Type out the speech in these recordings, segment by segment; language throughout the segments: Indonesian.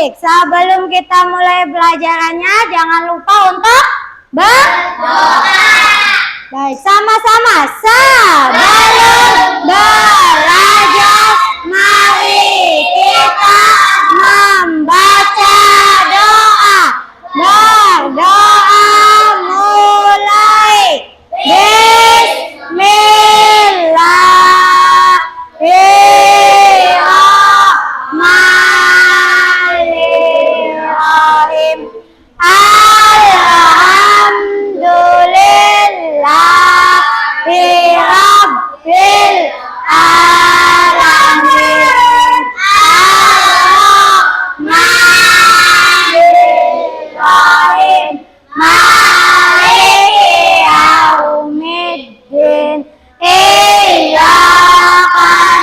Baik, sebelum kita mulai pelajarannya, jangan lupa untuk berdoa. Baik, sama-sama. Sebelum belajar, mari kita membaca doa. Berdoa mulai. Bismillahirrahmanirrahim. Alhamdulillahirabbil alamin. Ar-Rahmanirrahim. Maliki yaumiddin. Iyyaka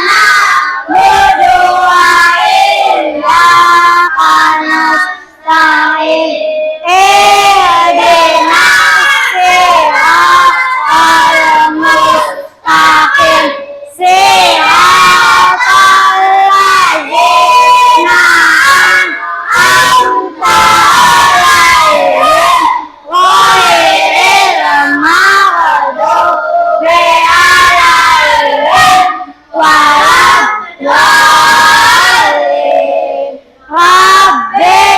na'budu wa iyyaka nasta'in. Ihdinas siratal mustaqim. Siratal ladzina an'amta 'alaihim ghairil maghdubi 'alaihim waladdallin. Rabbighfirli.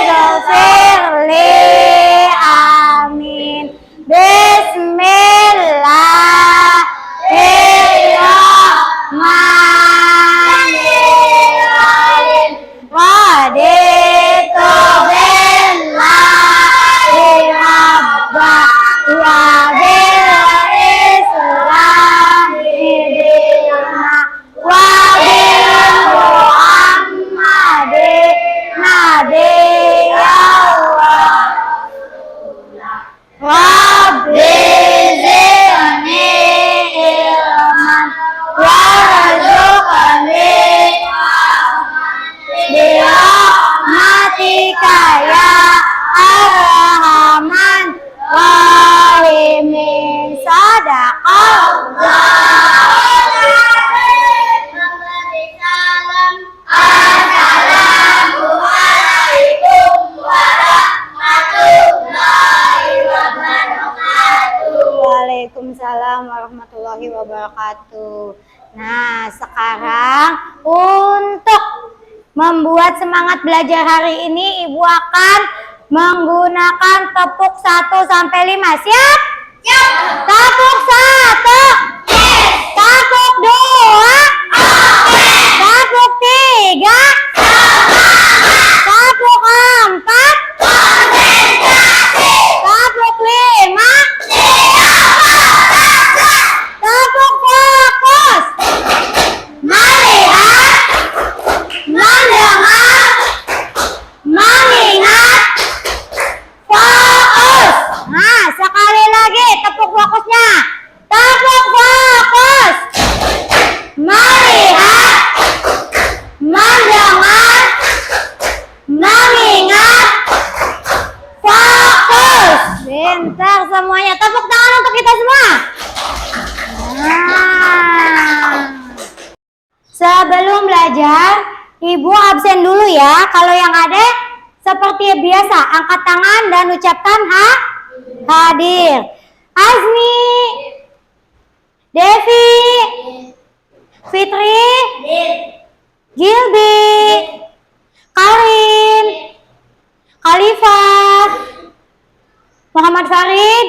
Amin. Bismillahirrahmanirrahim. Raditu billahi rabba wa bil islami dina wa bil muhammadin nabiyya Rabbi zidni ilman warzuqni birahmatika ya arhaman rahimin. Sadaqallah. Assalamualaikum warahmatullahi wabarakatuh. Waalaikumsalam warahmatullahi wabarakatuh. Nah, sekarang untuk membuat semangat belajar hari ini, Ibu akan menggunakan tepuk 1 sampai 5. Siap? Siap. Tepuk 1. Yes. Tepuk 2. Oke. Tepuk 3. Tepuk 4. Konsentrasi. Tepuk 5. Tepuk fokus. Melihat, mendengar, mengingat, fokus. Nah, sekali lagi tepuk fokusnya. Tepuk fokus. Melihat, mendengar, mengingat, fokus. Bentar semuanya. Tepuk tangan untuk kita semua. Nah, sebelum belajar, Ibu absen dulu ya. Kalau yang ada seperti biasa, angkat tangan dan ucapkan hadir. Azmi, Devi, Fitri, Gilbi, Karin, Khalifah, Muhammad Farid.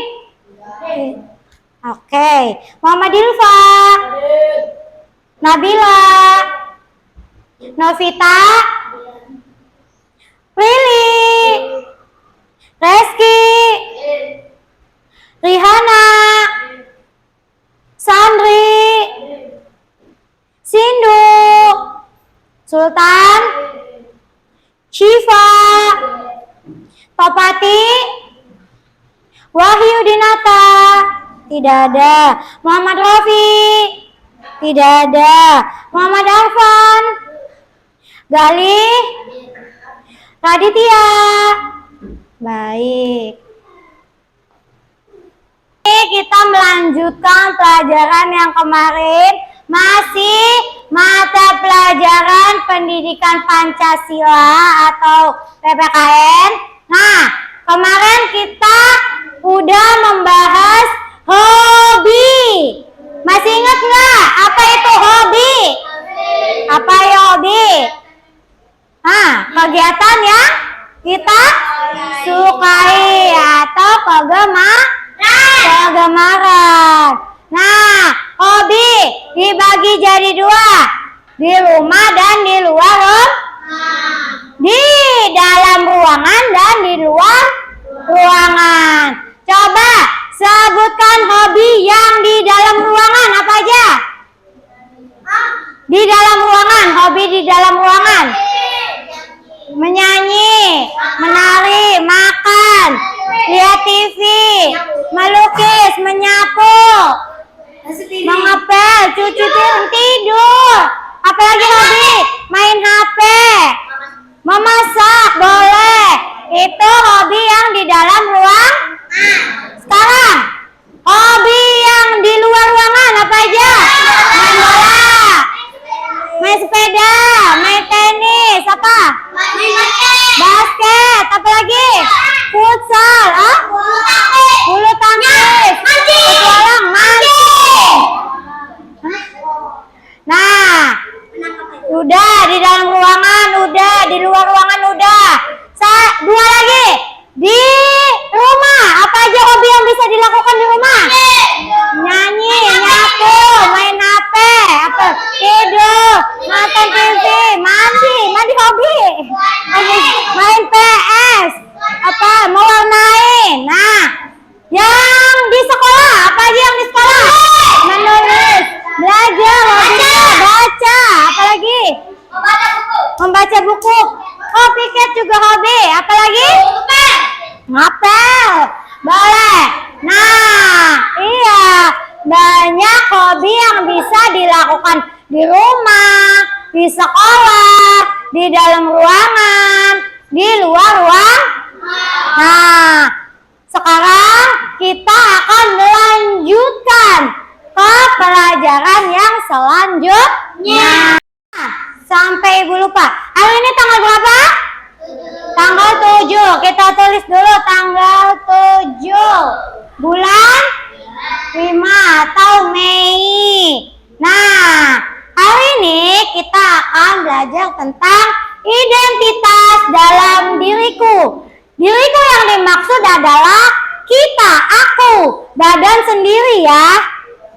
Oke, Muhammad Ilfa, Nabila, Novita, Prilly, Reski, Rihana, Sandri, Sindu, Sultan, Syifa, Topati, Wahyu Dinata, tidak ada. Muhammad Rafi, tidak ada. Muhammad Arfan, Galih, Raditya. Baik. Kita melanjutkan pelajaran yang kemarin, masih mata pelajaran pendidikan Pancasila atau PPKN. Nah, kemarin kita udah membahas hobi. Masih ingat nggak apa itu hobi? Apa ya hobi? Nah, kegiatan yang kita sukai atau kegemaran. Nah, hobi dibagi jadi dua, di rumah dan di luar rumah. Di dalam ruangan dan di luar ruangan. Coba sebutkan hobi yang di dalam ruangan apa aja? Di dalam ruangan, hobi di dalam ruangan. Menyanyi, menari, makan, lihat TV, melukis, menyapu, mengepel, cuci piring, tidur. Apalagi hobi? Main HP, memasak, boleh. Itu hobi yang di dalam ruang. Sekarang, hobi yang di luar ruangan apa aja? Main bola, main sepeda, main tenis, apa? Basket, apa lagi? Futsal, bulu tangkis, petualang, mancing. Nah, udah di dalam ruangan, udah di luar ruangan, udah. Dua lagi. Di rumah, apa aja hobi yang bisa dilakukan di rumah? Nyanyi, nyapu, main HP, apa? Tidur, nonton TV, mandi hobi. Main PS, apa? Mewarnai. Nah, yang di sekolah, apa aja yang di sekolah? Menulis, belajar, hobinya baca, apalagi? Membaca buku. Oh, piket juga hobi. Apalagi? Ngapel. Boleh. Nah, iya. Banyak hobi yang bisa dilakukan di rumah, di sekolah, di dalam ruangan, di luar ruang. Nah, sekarang kita akan melanjutkan ke pelajaran yang selanjutnya. Sampai ibu lupa. Hari ini tanggal berapa? Tanggal 7. Kita tulis dulu tanggal 7. Bulan 5 atau Mei. Nah, hari ini kita akan belajar tentang identitas dalam diriku. Diriku yang dimaksud adalah kita, aku, badan sendiri ya.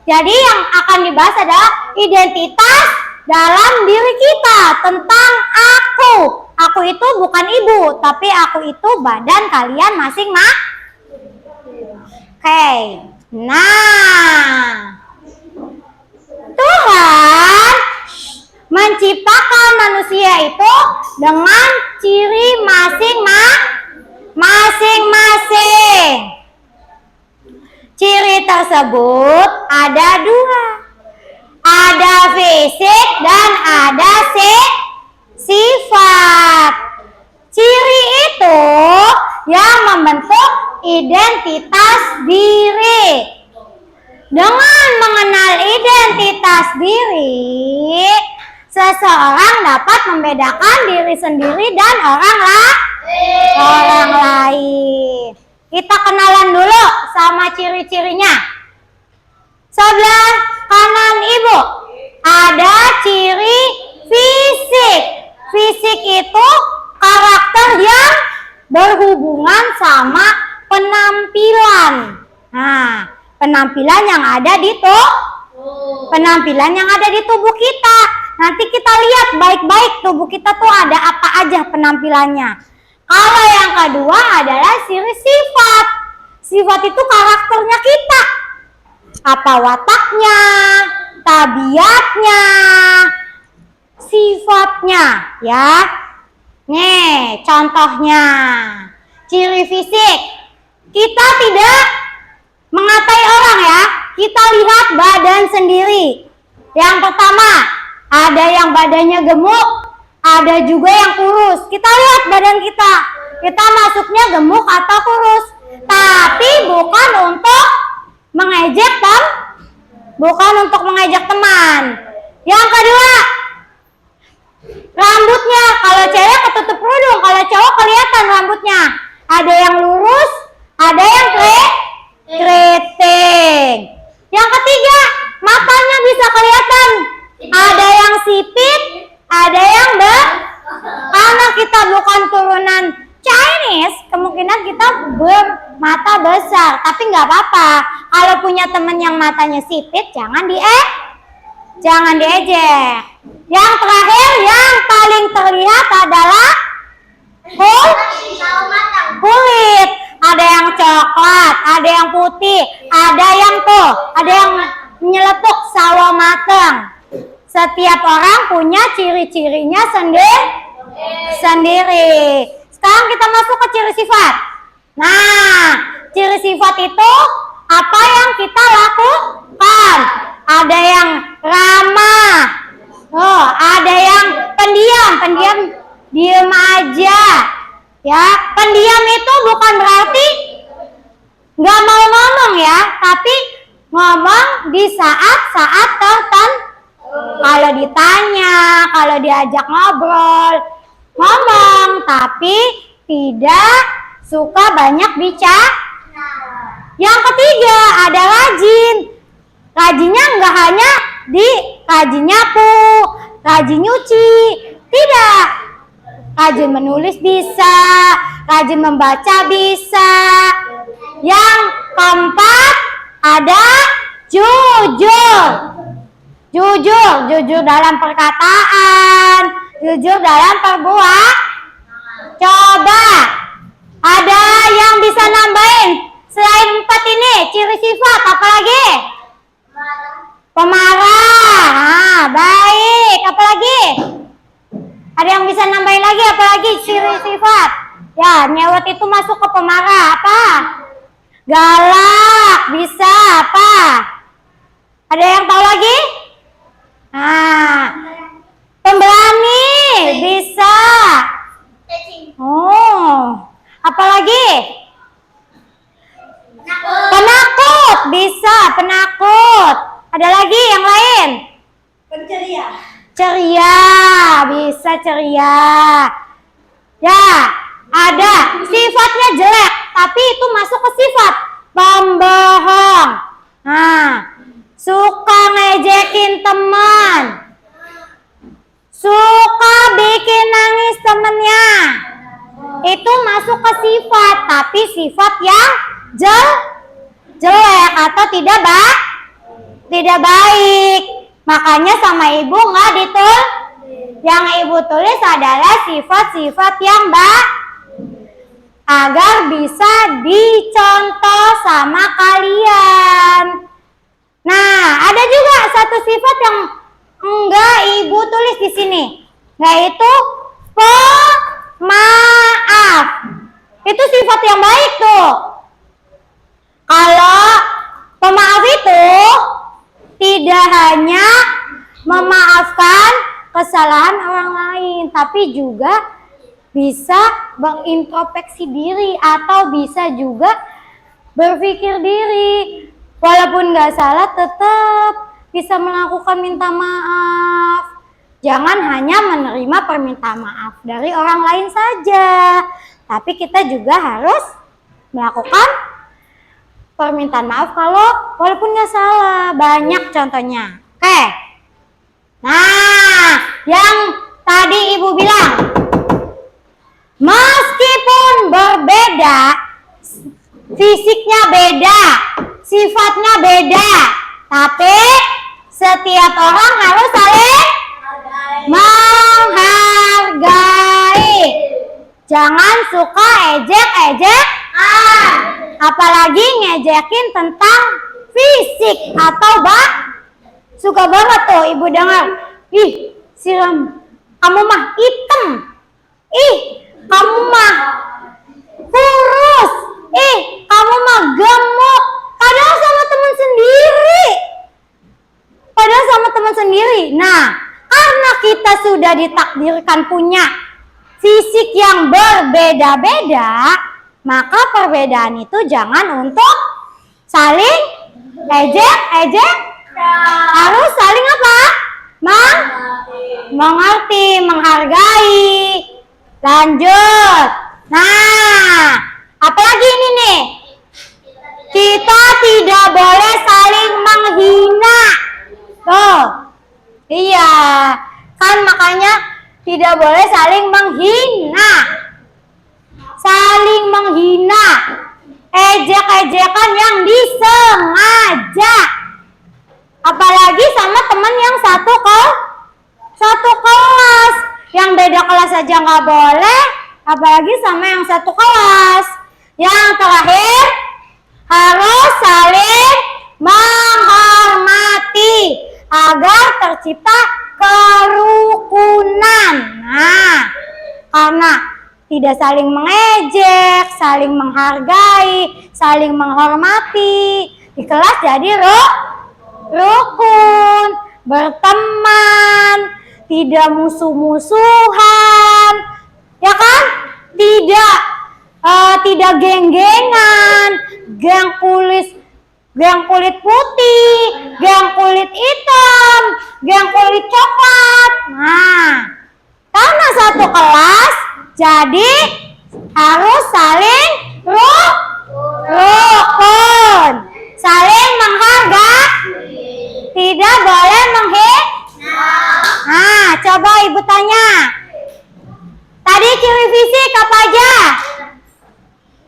Jadi yang akan dibahas adalah identitas dalam diri kita, tentang aku. Aku itu bukan ibu, tapi aku itu badan kalian masing-masing. Oke. Nah, Tuhan menciptakan manusia itu dengan ciri masing-masing. Ciri tersebut ada dua. Ada fisik dan ada sifat. Ciri itu yang membentuk identitas diri. Dengan mengenal identitas diri, seseorang dapat membedakan diri sendiri dan orang lain. Kita kenalan dulu sama ciri-cirinya. Sebelah kanan ibu ada ciri fisik. Fisik itu karakter yang berhubungan sama penampilan. Nah, penampilan yang ada di tubuh kita. Nanti kita lihat baik-baik tubuh kita tuh ada apa aja penampilannya. Kalau yang kedua adalah ciri sifat. Sifat itu karakternya kita. Apa wataknya, tabiatnya, sifatnya ya. Nih contohnya, ciri fisik. Kita tidak mengatai orang ya, kita lihat badan sendiri. Yang pertama, ada yang badannya gemuk, ada juga yang kurus. Kita lihat badan kita masuknya gemuk atau kurus. Tapi bukan untuk mengejek teman. Yang kedua, rambutnya. Kalau cewek ketutup kerudung, kalau cowok kelihatan rambutnya. Ada yang lurus, ada yang keriting. Yang ketiga, matanya bisa kelihatan. Ada yang sipit, ada yang karena kita bukan turunan Chinese, kemungkinan kita bermata besar. Tapi nggak apa-apa. Kalau punya temen yang matanya sipit, jangan diejek. Yang terakhir, yang paling terlihat adalah kulit. Ada yang coklat, ada yang putih, ada yang nyeletuk sawo mateng. Setiap orang punya ciri-cirinya sendiri. Sekarang kita masuk ke ciri sifat. Nah, ciri sifat itu apa yang kita lakukan. Ada yang ramah. Oh, ada yang pendiam diem aja. Ya, pendiam itu bukan berarti nggak mau ngomong ya, tapi ngomong di saat-saat tertentu. Kalau ditanya, kalau diajak ngobrol, ngomong, tapi tidak suka banyak bicara. Yang ketiga, ada rajin. Rajinnya nggak hanya rajin nyapu, rajin nyuci, tidak. Rajin menulis bisa, rajin membaca bisa. Yang keempat, ada jujur. Jujur dalam perkataan, jujur dalam perbuatan. Coba, ada yang bisa nambahin selain 4 ini, ciri sifat apa lagi? Pemarah. Nah, baik. Apa lagi? Ada yang bisa nambahin lagi apa lagi ciri sifat? Ya, nyewet itu masuk ke pemarah. Apa? Galak. Bisa apa? Ada yang tahu lagi? Nah, pemberani. Bisa. Oh, apa lagi? Penakut. Bisa, penakut. Ada lagi yang lain? Ceria, bisa ceria. Ya, ada sifatnya jelek, tapi itu masuk ke sifat pembohong. Nah, suka ngejekin teman, suka bikin nangis temennya, itu masuk ke sifat, tapi sifat yang jelek atau tidak baik. Makanya sama ibu nggak ditulis. Yang ibu tulis adalah sifat-sifat yang baik agar bisa dicontoh sama kalian. Nah, ada juga satu sifat yang enggak ibu tulis di sini, yaitu pemaaf. Itu sifat yang baik tuh. Kalau pemaaf itu tidak hanya memaafkan kesalahan orang lain, tapi juga bisa berintrospeksi diri atau bisa juga berpikir diri. Walaupun nggak salah, tetap bisa melakukan minta maaf. Jangan hanya menerima permintaan maaf dari orang lain saja, tapi kita juga harus melakukan permintaan maaf kalau walaupun nggak salah. Banyak contohnya. Oke. Nah, yang tadi ibu bilang, meskipun berbeda, fisiknya beda, sifatnya beda, tapi setiap orang harus saling menghargai. Jangan suka ejek-ejekan, apalagi ngejekin tentang fisik atau suka banget tuh ibu dengar, ih siram, kamu mah hitam, ih kamu mah kurus, ih kamu mah gemuk. Padahal sama teman sendiri. Nah, karena kita sudah ditakdirkan punya fisik yang berbeda-beda, maka perbedaan itu jangan untuk saling ejek, harus saling apa? mengerti, menghargai. Lanjut. Nah, apalagi ini nih? Kita tidak boleh saling menghina. Tuh. Iya. Kan makanya tidak boleh saling menghina. Saling menghina. Ejek-ejekan yang disengaja. Apalagi sama teman yang satu kelas. Yang beda kelas aja nggak boleh, apalagi sama yang satu kelas. Yang terakhir, harus saling menghormati agar tercipta kerukunan. Nah, karena tidak saling mengejek, saling menghargai, saling menghormati, di kelas jadi rukun, berteman, tidak musuh-musuhan, ya kan? Tidak geng-gengan, geng kulit putih, geng kulit hitam, geng kulit coklat. Nah, karena satu kelas, jadi harus saling rukun, saling menghargai, tidak boleh menghina. Nah, coba ibu tanya. Tadi ciri fisik apa aja?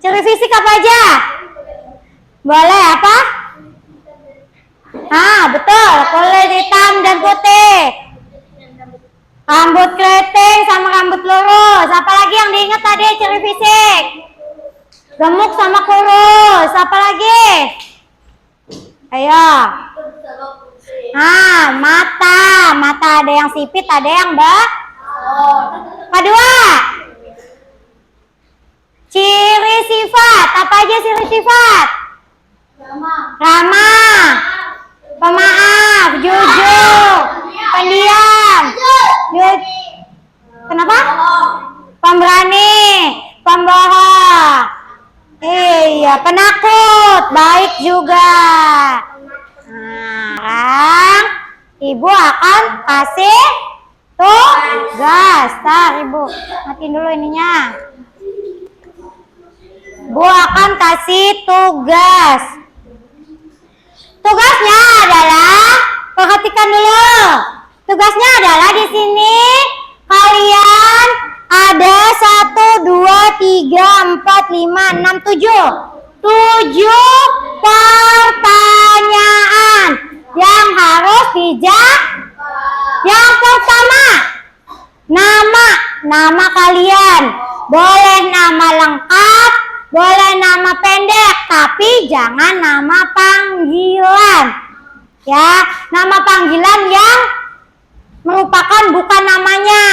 Ciri fisik apa aja? Boleh apa? Ah, betul. Kulit hitam dan putih. Rambut keriting sama rambut lurus. Apalagi yang diingat tadi ciri fisik? Gemuk sama kurus. Apalagi? Ayo. Ah, mata ada yang sipit, ada yang kedua, ciri sifat. Apa aja ciri sifat? Ramah, pemaaf, jujur, pendiam, kenapa? Pemberani, pembohong. Iya, penakut, baik juga. Sekarang ibu akan kasih tugas. Ibu matiin dulu ininya. Bu akan kasih tugas. Tugasnya adalah, perhatikan dulu. Tugasnya adalah di sini kalian ada 1, 2, 3, 4, 5, 6, 7 pertanyaan yang harus dijawab. Yang pertama, nama kalian. Boleh nama lengkap, boleh nama pendek, tapi jangan nama panggilan. Ya, nama panggilan yang merupakan bukan namanya.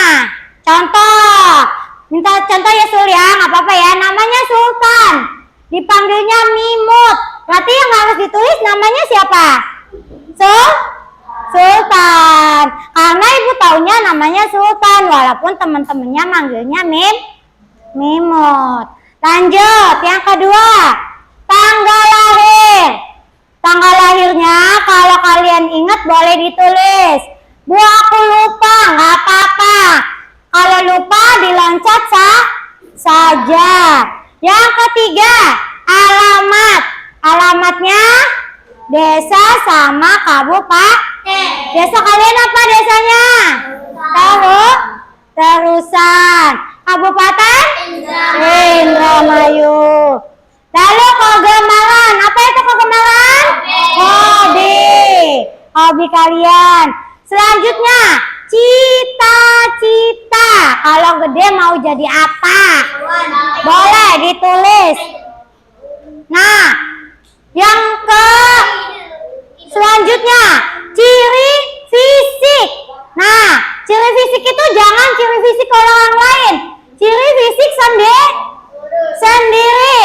Contoh, minta contoh ya Sul ya, nggak apa-apa ya. Namanya Sultan, dipanggilnya Mimut. Berarti yang harus ditulis namanya siapa? Sultan. Karena ibu taunya namanya Sultan, walaupun teman-temannya manggilnya Mimut. Lanjut, yang kedua, tanggal lahir. Tanggal lahirnya kalau kalian ingat boleh ditulis. Bu, aku lupa, nggak apa-apa. Kalau lupa diloncat saja. Yang ketiga, alamat. Alamatnya desa sama kabupaten. Desa kalian apa desanya? Tahu? Terusan. Kabupaten? Indramayu. Lalu kegemaran. Apa itu kegemaran? Hobi kalian. Selanjutnya, cita-cita. Kalau gede mau jadi apa? Boleh ditulis. Nah, selanjutnya, ciri fisik. Nah, ciri fisik itu jangan ciri fisik orang lain. Ciri fisik sendiri.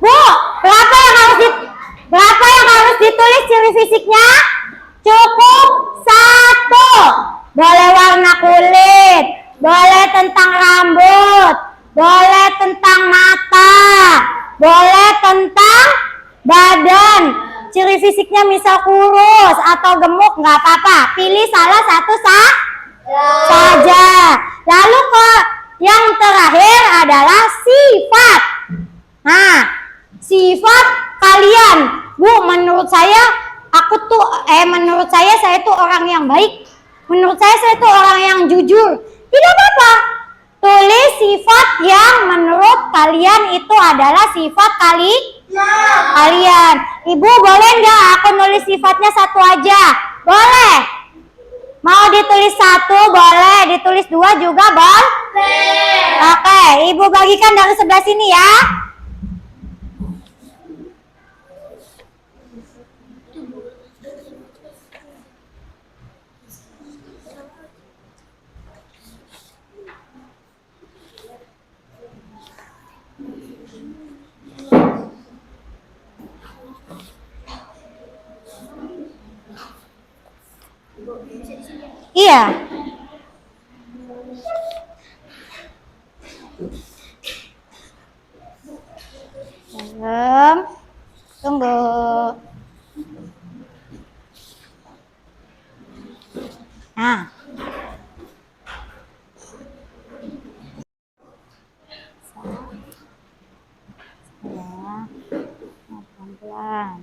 Bu, berapa yang harus ditulis ciri fisiknya? Cukup 1. Boleh warna kulit, boleh tentang rambut, boleh tentang mata, boleh tentang badan, ciri fisiknya misal kurus atau gemuk, nggak apa-apa. Pilih salah satu saja. Lalu yang terakhir adalah sifat. Nah, sifat kalian, Bu, menurut saya menurut saya tuh orang yang baik. Menurut saya tuh orang yang jujur. Tidak apa-apa. Tulis sifat yang menurut kalian itu adalah sifat kalian. Ibu, boleh nggak aku nulis sifatnya satu aja? Boleh. Mau ditulis satu, boleh. Ditulis dua juga, boleh. Oke, Ibu bagikan dari sebelah sini ya. Iya. Tunggu. Nah. Pelan-pelan.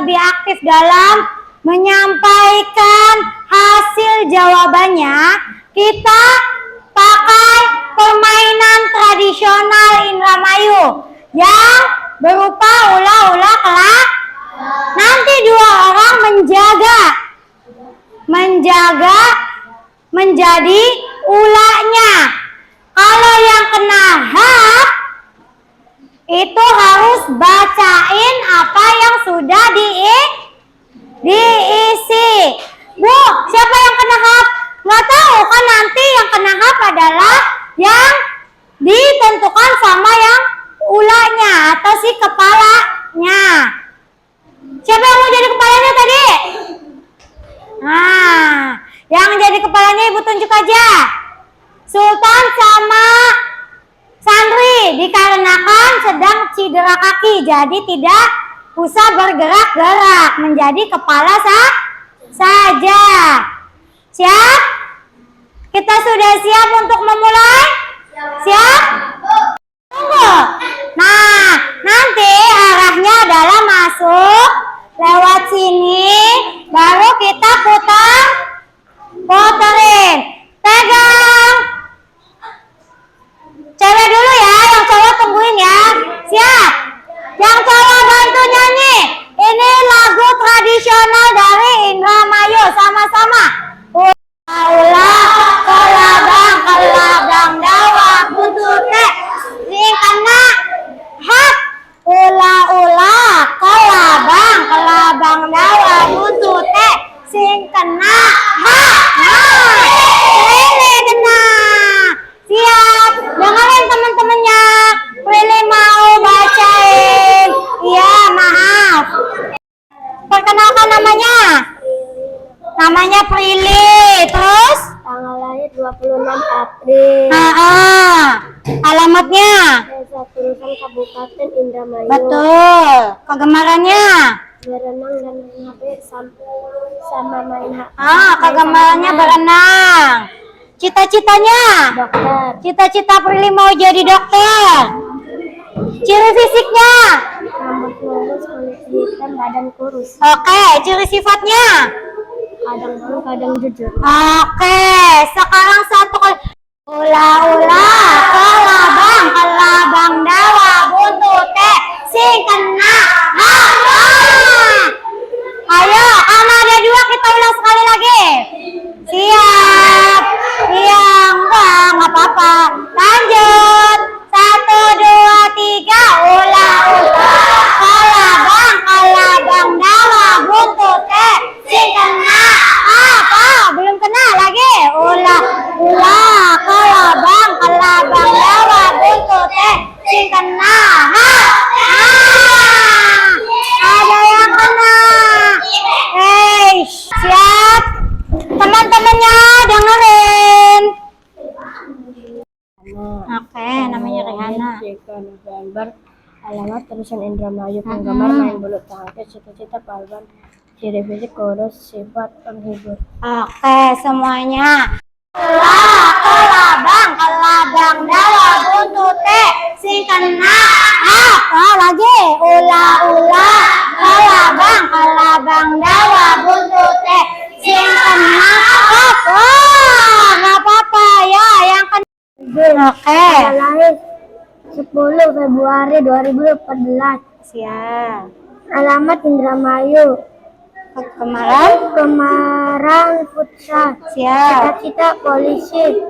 lebih aktif dalam menyampaikan hasil jawabannya, kita pakai permainan tradisional Indramayu yang berupa ula-ula kelak. Nanti dua orang menjadi ulanya. Kalau yang kena hak itu harus bacain apa yang sudah diisi. Bu, siapa yang kena hak? Nggak tahu kan, nanti yang kena hak adalah yang ditentukan sama yang ulanya atau si kepalanya. Siapa yang mau jadi kepalanya tadi? Nah, yang jadi kepalanya ibu tunjuk aja. Sultan sama Sandri, dikarenakan sedang cedera kaki, jadi tidak usah bergerak-gerak, menjadi kepala saja. Siap? Kita sudah siap untuk memulai? Siap? Tunggu. Nah, nanti arahnya adalah masuk lewat sini, baru kita puterin. Pegang. Cewek dulu ya, yang cowok tungguin ya. Siap? Yang cowok bantu nyanyi. Ini lagu tradisional dari Indramayu, sama-sama. Kelabang dawa buntute sing kena 26 April. Alamatnya? Desa Turusan, Kabupaten Indramayu. Betul. Kegemarannya? Berenang dan main HP sama main HP. Kegemarannya berenang. Cita-citanya? Dokter. Cita-cita Prilly mau jadi dokter. Ciri fisiknya? Rambut lurus, kulit hitam, badan kurus. Oke, ciri sifatnya? Kadang malu, kadang jujur. Oke, sekarang satu kali. Ula-ula, kelabang, kelabang dawa, buntute, sing kena, Ayo, karena ada dua kita ulang sekali lagi. Siap. Iya, enggak apa-apa. Lanjut. 1, 2, 3. Ula-ula, kelabang, kelabang dawa, buntute, sing kena, belum kena lagi. Ula-ula, kelabang, kelabang dawa, buntute, sing kena, ada yang kena. Siap. Teman-temannya dengerin. Oke, namanya Rehana. 3 November. Alamat Turusan Indramayu. Penggemar main bulu tangkis. Cita-cita pahlawan. Ciri fisik kurus, sifat penghibur. Oke, semuanya. Kelabang, kelabang dawa, buntute, sing kena, lagi. Ula-ula, kelabang, kelabang dawa, buntute, sing kena, nggak apa-apa ya, yang kena. Oke. Lahir 10 Februari 2014. Siap. Alamat Indramayu. Kemarang futsal. Siap. Cita-cita polisi.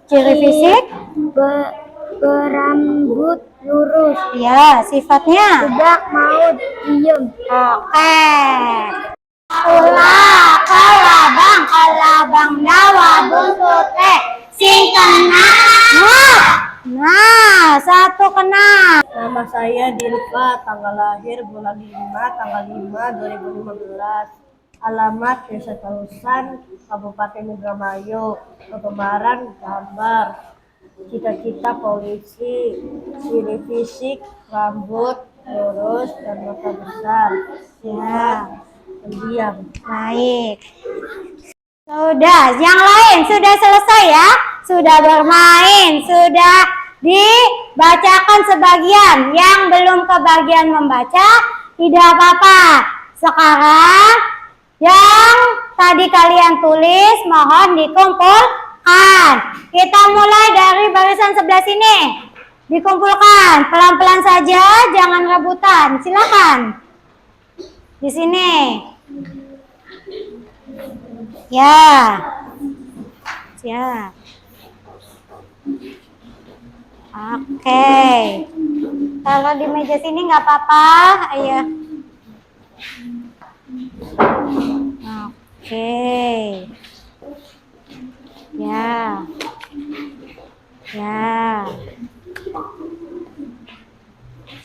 Ciri fisik? Berambut lurus. Ya, sifatnya? Tidak mau diem. Oke. Kelabang, kelabang dawa, buntute, sing kena. Nah, satu kena. Nama saya Dilva, tanggal lahir bulan 5, tanggal 5 2015. Alamat Desa Turusan, Kabupaten Indramayu. Kegemaran gambar. Cita-cita polisi. Ciri fisik rambut lurus dan mata besar. Ya, Pendiam. baik. Sudah, yang lain sudah selesai ya? Sudah bermain, sudah dibacakan sebagian. Yang belum kebagian membaca, tidak apa-apa. Sekarang yang tadi kalian tulis mohon dikumpulkan. Kita mulai dari barisan sebelah sini. Dikumpulkan, pelan-pelan saja, jangan rebutan. Silakan. Di sini. Ya. Siap. Oke. Kalau di meja sini nggak apa-apa, ayo. Oke. Ya. Ya.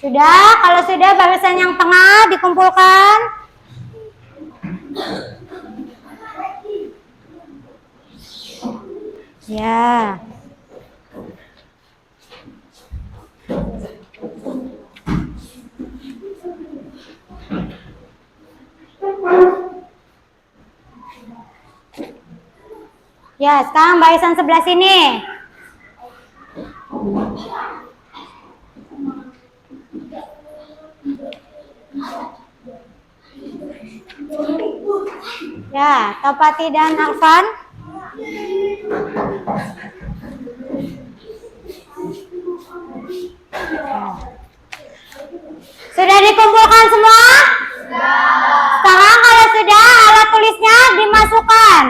Sudah, kalau sudah barisan yang tengah dikumpulkan. Ya. Ya, sekarang barisan sebelah sini. Ya, Topati dan Arfan. Sudah dikumpulkan semua? Sekarang kalau sudah, alat tulisnya dimasukkan.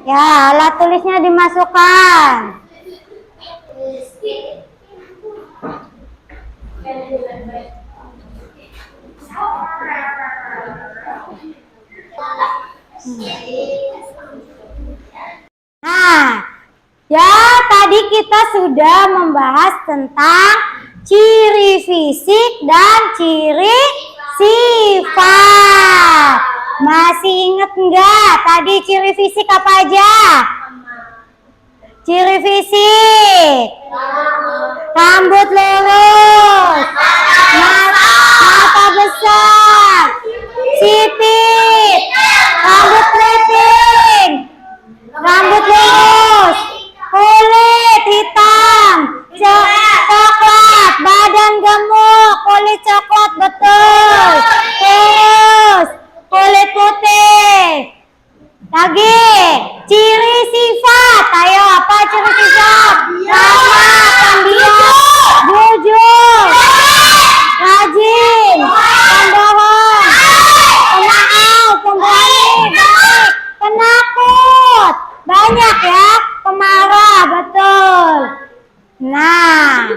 Ya, alat tulisnya dimasukkan. Nah, ya tadi kita sudah membahas tentang ciri fisik dan ciri sifat. Masih inget nggak tadi ciri fisik apa aja? Ciri fisik. Rambut lurus. Mata besar. Sipit. Rambut keriting. Rambut lurus. Kulit hitam. Coklat. Badan gemuk. Kulit coklat betul. Terus kulit putih. Lagi ciri sifat. Ayo, apa ciri sifat? Ramah, pendiam, jujur, rajin, pembohong, pemaaf, pemberani, baik, penakut, banyak ya, pemarah, betul. Nah,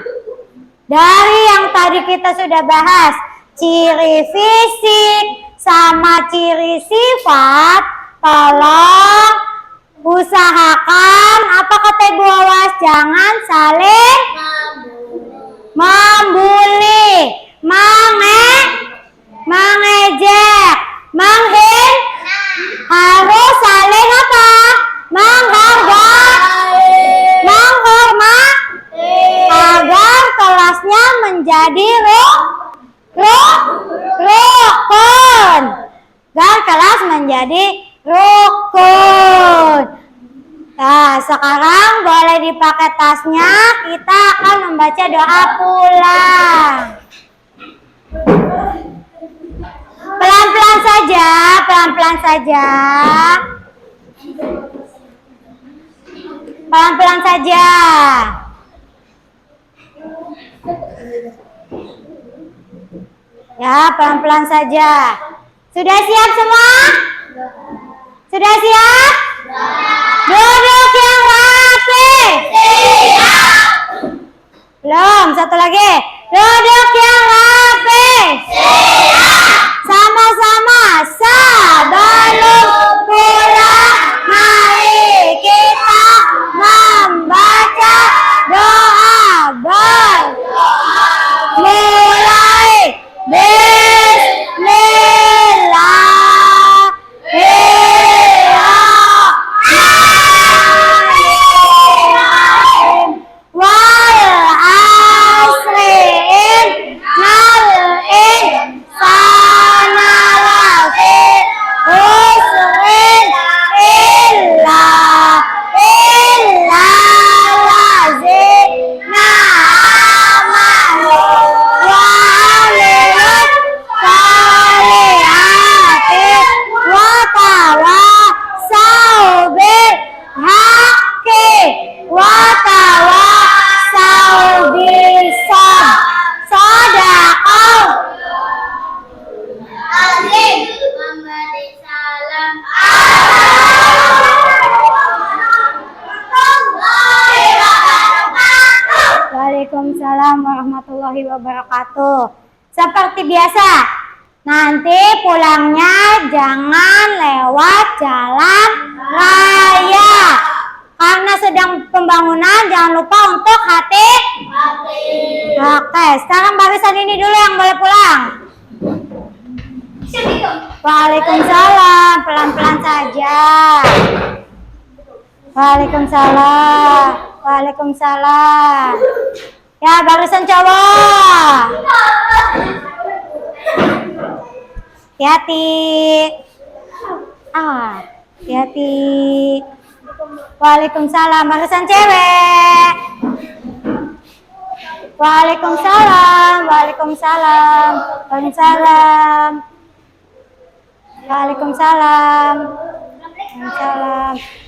dari yang tadi kita sudah bahas, ciri fisik sama ciri sifat, tolong usahakan apa kata Ibu Awas, jangan saling membuli, mengejek, harus saling apa? Menghormati agar kelasnya menjadi rukun. Agar kelas menjadi rukun. Nah, sekarang boleh dipakai tasnya. Kita akan membaca doa pulang. Pelan-pelan saja, pelan-pelan saja. Pelan-pelan saja. Ya, pelan-pelan saja. Sudah siap semua? Sudah siap? Duduk yang rapi. Siap. Belum, satu lagi. Duduk yang rapi. Siap. Sama-sama. Sebelum pulang, mari kita membaca doa berdoa. Mulai. Waalaikumsalam warahmatullahi wabarakatuh. Seperti biasa, nanti pulangnya jangan lewat jalan raya. Karena sedang pembangunan, jangan lupa untuk hati. Oke, sekarang barisan ini dulu yang boleh pulang. Waalaikumsalam, pelan-pelan saja. Waalaikumsalam. Waalaikumsalam. Ya, barisan cowok. Hati-hati. Hati-hati. Waalaikumsalam, barisan cewek. Waalaikumsalam. Waalaikumsalam. Waalaikumsalam. Waalaikumsalam. Waalaikumsalam.